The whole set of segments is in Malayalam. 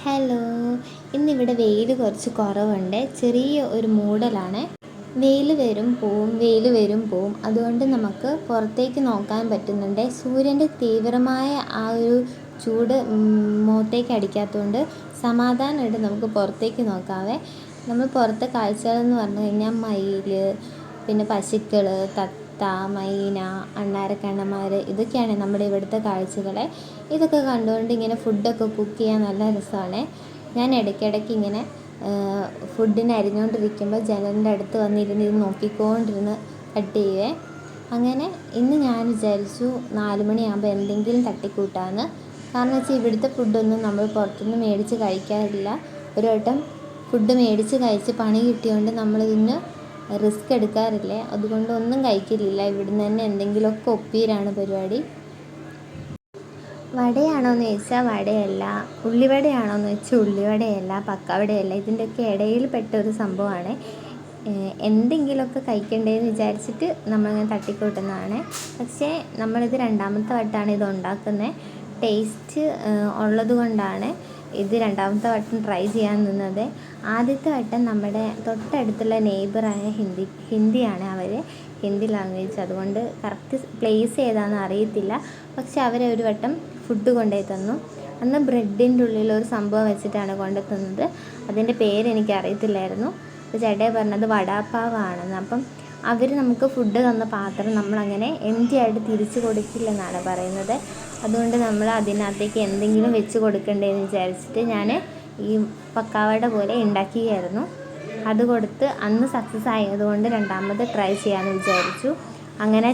ഹലോ, ഇന്നിവിടെ വെയിൽ കുറച്ച് കുറവുണ്ട്. ചെറിയ ഒരു മൂടലാണ്. വെയിൽ വരും പോവും, വെയിൽ വരും പോവും. അതുകൊണ്ട് നമുക്ക് പുറത്തേക്ക് നോക്കാൻ പറ്റുന്നുണ്ട്. സൂര്യൻ്റെ തീവ്രമായ ആ ഒരു ചൂട് മുഖത്തേക്ക് അടിക്കാത്തതുകൊണ്ട് സമാധാനമായിട്ട് നമുക്ക് പുറത്തേക്ക് നോക്കാവേ. നമ്മൾ പുറത്തെ കാഴ്ചകളെന്ന് പറഞ്ഞു കഴിഞ്ഞാൽ മയിൽ, പിന്നെ പശുക്കൾ, തത്ത, മൈന, അണ്ണാരക്കണ്ണന്മാർ, ഇതൊക്കെയാണ് നമ്മുടെ ഇവിടുത്തെ കാഴ്ചകൾ. ഇതൊക്കെ കണ്ടുകൊണ്ട് ഇങ്ങനെ ഫുഡൊക്കെ കുക്ക് ചെയ്യാൻ നല്ല രസമാണ്. ഞാൻ ഇടയ്ക്കിടയ്ക്ക് ഇങ്ങനെ ഫുഡിന് അരിഞ്ഞുകൊണ്ടിരിക്കുമ്പോൾ ജനലിൻ്റെ അടുത്ത് വന്നിരുന്ന് ഇത് നോക്കിക്കൊണ്ടിരുന്ന് കട്ട് ചെയ്യുവേ. അങ്ങനെ ഇന്ന് ഞാൻ വിചാരിച്ചു 4 മണിയാകുമ്പോൾ എന്തെങ്കിലും തട്ടിക്കൂട്ടാമെന്ന്. കാരണം വെച്ചാൽ ഇവിടുത്തെ ഫുഡൊന്നും നമ്മൾ പുറത്തുനിന്ന് മേടിച്ച് കഴിക്കാറില്ല. ഒരു വട്ടം ഫുഡ് മേടിച്ച് കഴിച്ച് പണി കിട്ടിയതുകൊണ്ട് നമ്മളിതിന് റിസ്ക് എടുക്കാറില്ല. അതുകൊണ്ട് ഒന്നും കഴിക്കലില്ല. ഇവിടുന്ന് തന്നെ എന്തെങ്കിലുമൊക്കെ ഒപ്പീരാണ് പരിപാടി. വടയാണോ എന്ന് ചോദിച്ചാൽ വടയല്ല, ഉള്ളിവടയാണോ എന്ന് ചോദിച്ചാൽ ഉള്ളിവടയല്ല, പക്കവടയല്ല. ഇതിൻ്റെയൊക്കെ ഇടയിൽ പെട്ട ഒരു സംഭവമാണ്. എന്തെങ്കിലുമൊക്കെ കഴിക്കണ്ടേന്ന് വിചാരിച്ചിട്ട് നമ്മളിങ്ങനെ തട്ടിക്കൂട്ടുന്നതാണ്. പക്ഷേ നമ്മളിത് 2ാമത്തെ വട്ടമാണ് ഇത് ഉണ്ടാക്കുന്നത്. ടേസ്റ്റ് ഉള്ളത് കൊണ്ടാണ് ഇത് 2ാമത്തെ വട്ടം ട്രൈ ചെയ്യാൻ നിന്നത്. ആദ്യത്തെ വട്ടം നമ്മുടെ തൊട്ടടുത്തുള്ള നെയ്ബറായ ഹിന്ദിയാണ് അവർ, ഹിന്ദി ലാംഗ്വേജ്. അതുകൊണ്ട് കറക്റ്റ് പ്ലേസ് ഏതാണെന്ന് അറിയത്തില്ല. പക്ഷെ അവരൊരു വട്ടം ഫുഡ് കൊണ്ടുപോയി തന്നു. അന്ന് ബ്രെഡിൻ്റെ ഉള്ളിൽ ഒരു സംഭവം വെച്ചിട്ടാണ് കൊണ്ടു തന്നത്. അതിൻ്റെ പേര് എനിക്കറിയത്തില്ലായിരുന്നു. അപ്പോൾ ചേട്ടായി പറഞ്ഞത് വടാപ്പാവാണെന്ന്. അപ്പം അവർ നമുക്ക് ഫുഡ് തന്ന പാത്രം നമ്മളങ്ങനെ എംപ്റ്റി ആയിട്ട് തിരിച്ചു കൊടുക്കില്ലെന്നാണ് പറയുന്നത്. അതുകൊണ്ട് നമ്മൾ അതിനകത്തേക്ക് എന്തെങ്കിലും വെച്ച് കൊടുക്കണ്ടേന്ന് വിചാരിച്ചിട്ട് ഞാൻ ഈ പക്കാവട പോലെ ഉണ്ടാക്കിയായിരുന്നു. അത് കൊടുത്ത് അന്ന് സക്സസ് ആയതുകൊണ്ട് 2ാമത് ട്രൈ ചെയ്യാമെന്ന് വിചാരിച്ചു. അങ്ങനെ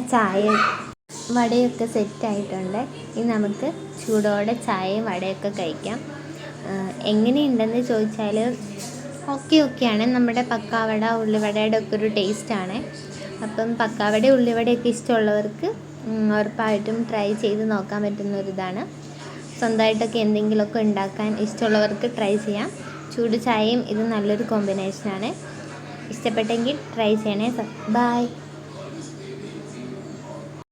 വടയൊക്കെ സെറ്റായിട്ടുണ്ട്. ഇനി നമുക്ക് ചൂടോടെ ചായയും വടയൊക്കെ കഴിക്കാം. എങ്ങനെയുണ്ടെന്ന് ചോദിച്ചാൽ ഓക്കെയാണ്. നമ്മുടെ പക്കാവട ഉള്ളിവടയുടെ ഒക്കെ ഒരു ടേസ്റ്റാണ്. അപ്പം പക്കാവട ഉള്ളിവടയൊക്കെ ഇഷ്ടമുള്ളവർക്ക് ഉറപ്പായിട്ടും ട്രൈ ചെയ്ത് നോക്കാൻ പറ്റുന്ന ഒരിതാണ്. സ്വന്തമായിട്ടൊക്കെ എന്തെങ്കിലുമൊക്കെ ഉണ്ടാക്കാൻ ഇഷ്ടമുള്ളവർക്ക് ട്രൈ ചെയ്യാം. ചൂട് ചായയും ഇത് നല്ലൊരു കോമ്പിനേഷനാണ്. ഇഷ്ടപ്പെട്ടെങ്കിൽ ട്രൈ ചെയ്യണേ. ബൈ.